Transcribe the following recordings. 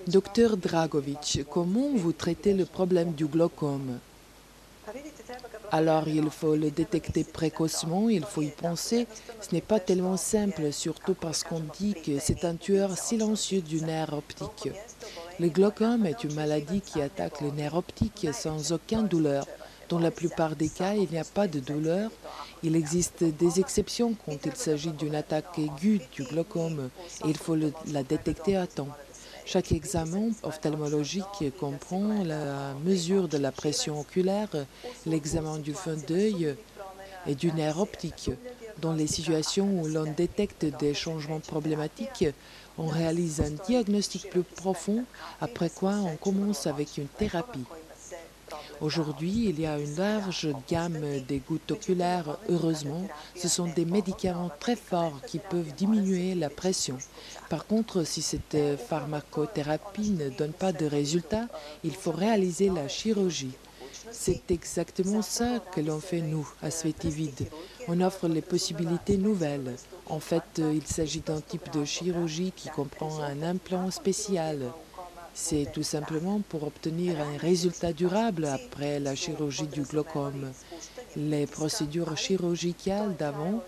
Docteur Dragovic, comment vous traitez le problème du glaucome? Alors, il faut le détecter précocement, il faut y penser. Ce n'est pas tellement simple, surtout parce qu'on dit que c'est un tueur silencieux du nerf optique. Le glaucome est une maladie qui attaque le nerf optique sans aucune douleur. Dans la plupart des cas, il n'y a pas de douleur. Il existe des exceptions quand il s'agit d'une attaque aiguë du glaucome et il faut la détecter à temps. Chaque examen ophtalmologique comprend la mesure de la pression oculaire, l'examen du fond d'œil et du nerf optique. Dans les situations où l'on détecte des changements problématiques, on réalise un diagnostic plus profond, après quoi on commence avec une thérapie. Aujourd'hui, il y a une large gamme des gouttes oculaires. Heureusement, ce sont des médicaments très forts qui peuvent diminuer la pression. Par contre, si cette pharmacothérapie ne donne pas de résultat, il faut réaliser la chirurgie. C'est exactement ça que l'on fait nous, à Svetivide. On offre les possibilités nouvelles. En fait, il s'agit d'un type de chirurgie qui comprend un implant spécial. C'est tout simplement pour obtenir un résultat durable après la chirurgie du glaucome. Les procédures chirurgicales d'avant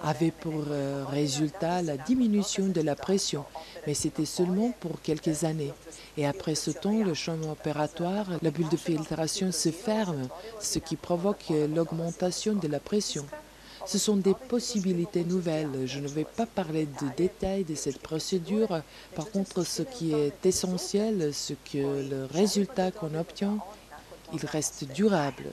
avaient pour résultat la diminution de la pression, mais c'était seulement pour quelques années. Et après ce temps, le champ opératoire, la bulle de filtration se ferme, ce qui provoque l'augmentation de la pression. Ce sont des possibilités nouvelles. Je ne vais pas parler de détails de cette procédure. Par contre, ce qui est essentiel, c'est que le résultat qu'on obtient, il reste durable.